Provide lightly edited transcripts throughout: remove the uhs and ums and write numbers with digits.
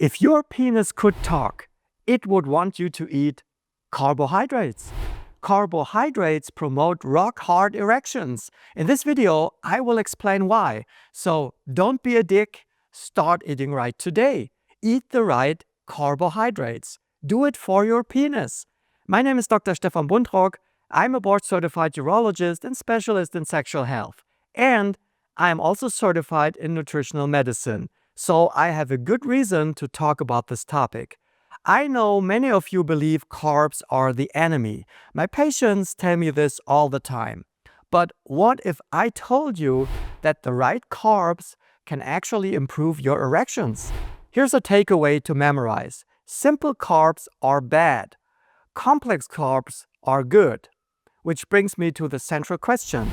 If your penis could talk, it would want you to eat carbohydrates. Carbohydrates promote rock-hard erections. In this video, I will explain why. So don't be a dick. Start eating right today. Eat the right carbohydrates. Do it for your penis. My name is Dr. Stefan Buntrock. I'm a board-certified urologist and specialist in sexual health. And I am also certified in nutritional medicine. So I have a good reason to talk about this topic. I know many of you believe carbs are the enemy. My patients tell me this all the time. But what if I told you that the right carbs can actually improve your erections? Here's a takeaway to memorize. Simple carbs are bad. Complex carbs are good. Which brings me to the central question.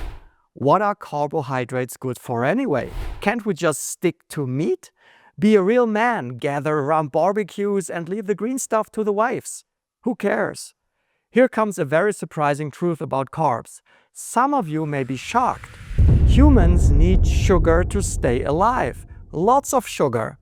What are carbohydrates good for anyway? Can't we just stick to meat? Be a real man, gather around barbecues and leave the green stuff to the wives. Who cares? Here comes a very surprising truth about carbs. Some of you may be shocked. Humans need sugar to stay alive. Lots of sugar.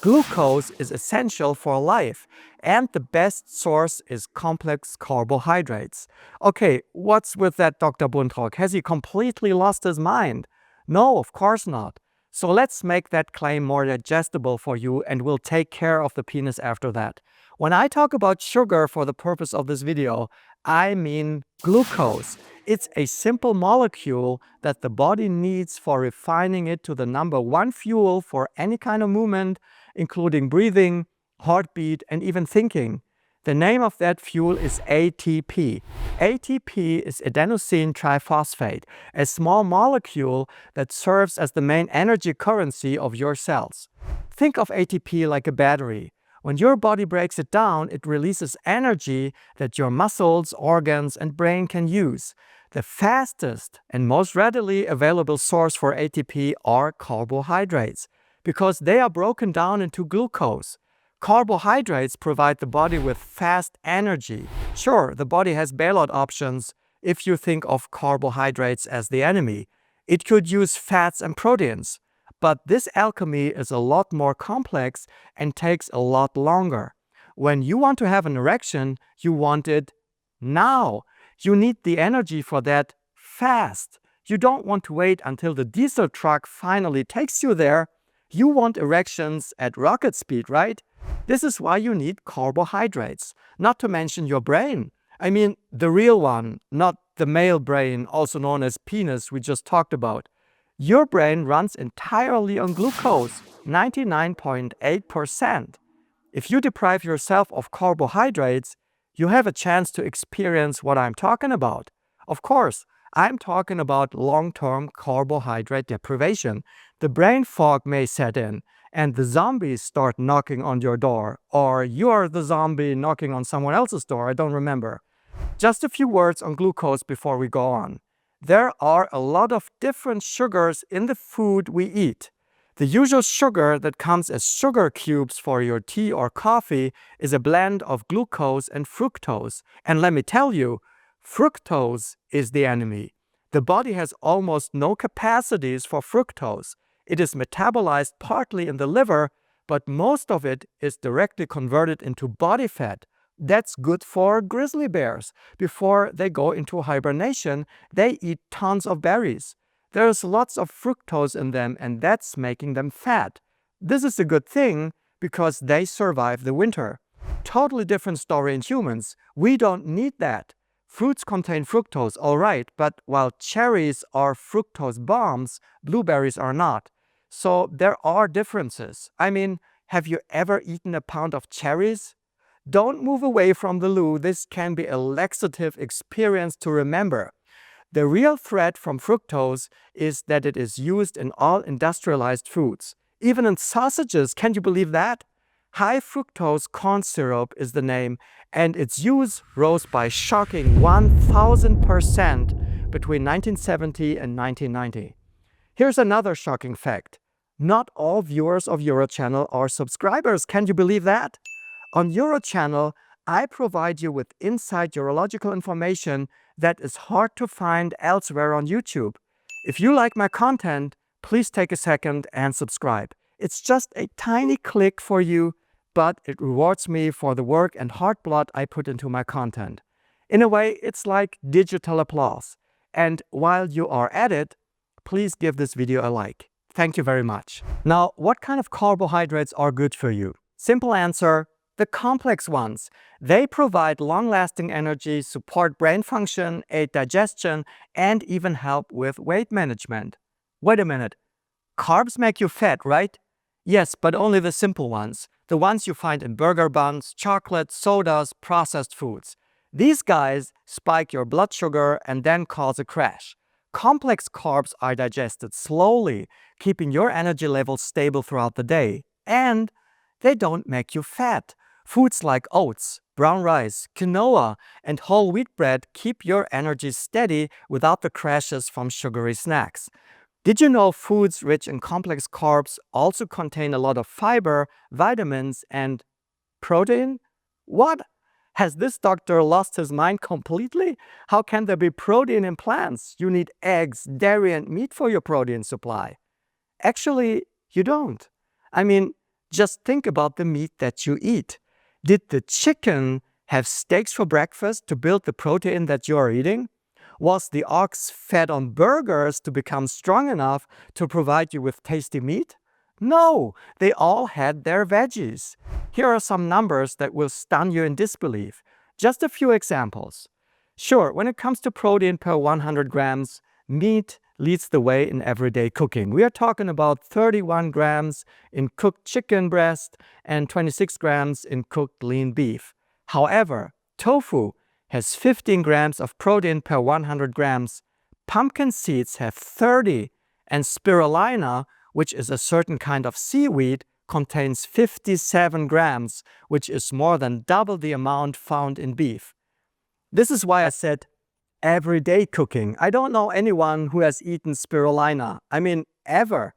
Glucose is essential for life, and the best source is complex carbohydrates. Okay, what's with that, Dr. Buntrock? Has he completely lost his mind? No, of course not. So let's make that claim more digestible for you, and we'll take care of the penis after that. When I talk about sugar for the purpose of this video, I mean glucose. It's a simple molecule that the body needs for refining it to the number one fuel for any kind of movement, including breathing, heartbeat, and even thinking. The name of that fuel is ATP. ATP is adenosine triphosphate, a small molecule that serves as the main energy currency of your cells. Think of ATP like a battery. When your body breaks it down, it releases energy that your muscles, organs, and brain can use. The fastest and most readily available source for ATP are carbohydrates, because they are broken down into glucose. Carbohydrates provide the body with fast energy. Sure, the body has bailout options if you think of carbohydrates as the enemy. It could use fats and proteins. But this alchemy is a lot more complex and takes a lot longer. When you want to have an erection, you want it now. You need the energy for that fast. You don't want to wait until the diesel truck finally takes you there. You want erections at rocket speed, right? This is why you need carbohydrates, not to mention your brain. I mean, the real one, not the male brain, also known as penis we just talked about. Your brain runs entirely on glucose, 99.8%. If you deprive yourself of carbohydrates, you have a chance to experience what I'm talking about. Of course, I'm talking about long-term carbohydrate deprivation. The brain fog may set in, and the zombies start knocking on your door. Or you're the zombie knocking on someone else's door, I don't remember. Just a few words on glucose before we go on. There are a lot of different sugars in the food we eat. The usual sugar that comes as sugar cubes for your tea or coffee is a blend of glucose and fructose. And let me tell you, fructose is the enemy. The body has almost no capacities for fructose. It is metabolized partly in the liver, but most of it is directly converted into body fat. That's good for grizzly bears. Before they go into hibernation, they eat tons of berries. There's lots of fructose in them, and that's making them fat. This is a good thing because they survive the winter. Totally different story in humans. We don't need that. Fruits contain fructose, all right, but while cherries are fructose bombs, blueberries are not. So there are differences. I mean, have you ever eaten a pound of cherries? Don't move away from the loo. This can be a laxative experience to remember. The real threat from fructose is that it is used in all industrialized foods. Even in sausages, can you believe that? High fructose corn syrup is the name, and its use rose by shocking 1,000% between 1970 and 1990. Here's another shocking fact. Not all viewers of UroChannel are subscribers. Can you believe that? On UroChannel, I provide you with inside urological information that is hard to find elsewhere on YouTube. If you like my content, please take a second and subscribe. It's just a tiny click for you, but it rewards me for the work and hard blood I put into my content. In a way, it's like digital applause. And while you are at it, please give this video a like. Thank you very much. Now, what kind of carbohydrates are good for you? Simple answer, the complex ones. They provide long-lasting energy, support brain function, aid digestion, and even help with weight management. Wait a minute. Carbs make you fat, right? Yes, but only the simple ones. The ones you find in burger buns, chocolate, sodas, processed foods. These guys spike your blood sugar and then cause a crash. Complex carbs are digested slowly, keeping your energy levels stable throughout the day. And they don't make you fat. Foods like oats, brown rice, quinoa, and whole wheat bread keep your energy steady without the crashes from sugary snacks. Did you know foods rich in complex carbs also contain a lot of fiber, vitamins, and protein? What? Has this doctor lost his mind completely? How can there be protein in plants? You need eggs, dairy, and meat for your protein supply. Actually, you don't. I mean, just think about the meat that you eat. Did the chicken have steaks for breakfast to build the protein that you are eating? Was the ox fed on burgers to become strong enough to provide you with tasty meat? No, they all had their veggies. Here are some numbers that will stun you in disbelief. Just a few examples. Sure, when it comes to protein per 100 grams, meat leads the way in everyday cooking. We are talking about 31 grams in cooked chicken breast and 26 grams in cooked lean beef. However, tofu has 15 grams of protein per 100 grams. Pumpkin seeds have 30, and spirulina, which is a certain kind of seaweed, contains 57 grams, which is more than double the amount found in beef. This is why I said everyday cooking. I don't know anyone who has eaten spirulina. I mean, ever.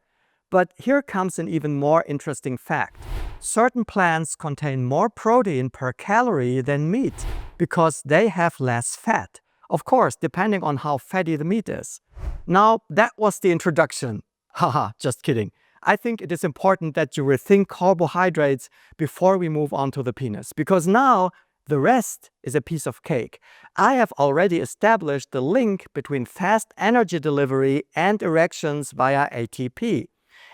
But here comes an even more interesting fact. Certain plants contain more protein per calorie than meat because they have less fat. Of course, depending on how fatty the meat is. Now, that was the introduction. Haha, just kidding. I think it is important that you rethink carbohydrates before we move on to the penis, because now the rest is a piece of cake. I have already established the link between fast energy delivery and erections via ATP.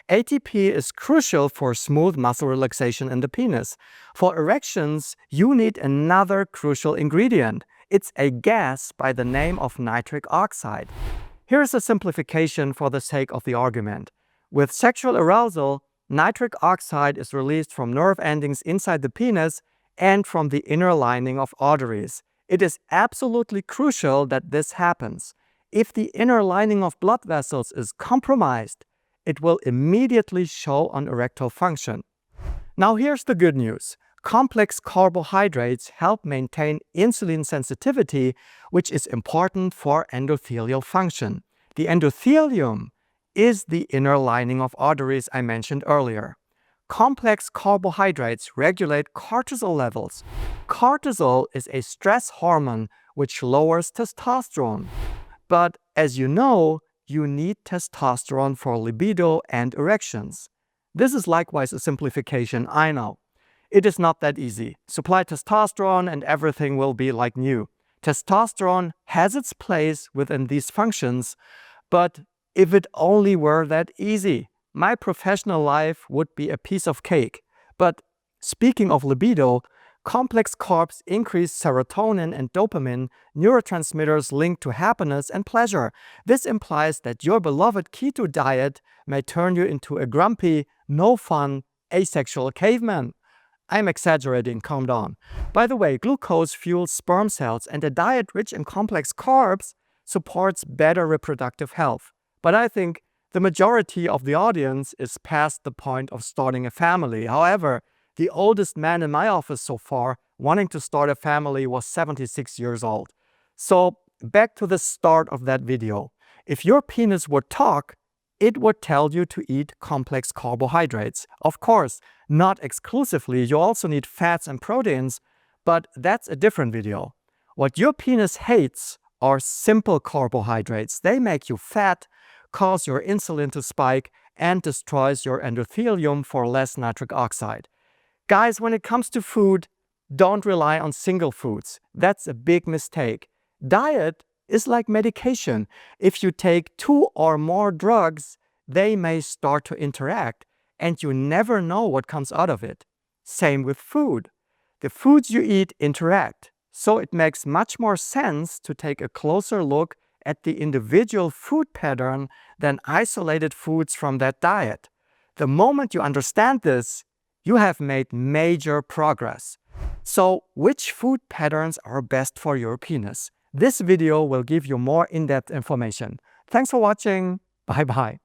ATP is crucial for smooth muscle relaxation in the penis. For erections, you need another crucial ingredient. It's a gas by the name of nitric oxide. Here's a simplification for the sake of the argument. With sexual arousal, nitric oxide is released from nerve endings inside the penis and from the inner lining of arteries. It is absolutely crucial that this happens. If the inner lining of blood vessels is compromised, it will immediately show on erectile function. Now here's the good news. Complex carbohydrates help maintain insulin sensitivity, which is important for endothelial function. The endothelium is the inner lining of arteries I mentioned earlier. Complex carbohydrates regulate cortisol levels. Cortisol is a stress hormone which lowers testosterone. But as you know, you need testosterone for libido and erections. This is likewise a simplification, I know. It is not that easy. Supply testosterone and everything will be like new. Testosterone has its place within these functions, but if it only were that easy, my professional life would be a piece of cake. But speaking of libido, complex carbs increase serotonin and dopamine, neurotransmitters linked to happiness and pleasure. This implies that your beloved keto diet may turn you into a grumpy, no-fun, asexual caveman. I'm exaggerating, calm down. By the way, glucose fuels sperm cells, and a diet rich in complex carbs supports better reproductive health. But I think the majority of the audience is past the point of starting a family. However, the oldest man in my office so far wanting to start a family was 76 years old. So back to the start of that video. If your penis would talk, it would tell you to eat complex carbohydrates. Of course, not exclusively, you also need fats and proteins, but that's a different video. What your penis hates are simple carbohydrates. They make you fat, cause your insulin to spike, and destroys your endothelium for less nitric oxide. Guys, when it comes to food, don't rely on single foods. That's a big mistake. Diet is like medication. If you take 2 or more drugs, they may start to interact, and you never know what comes out of it. Same with food. The foods you eat interact, so it makes much more sense to take a closer look at the individual food pattern than isolated foods from that diet. The moment you understand this, you have made major progress. So, which food patterns are best for your penis? This video will give you more in-depth information. Thanks for watching. Bye-bye.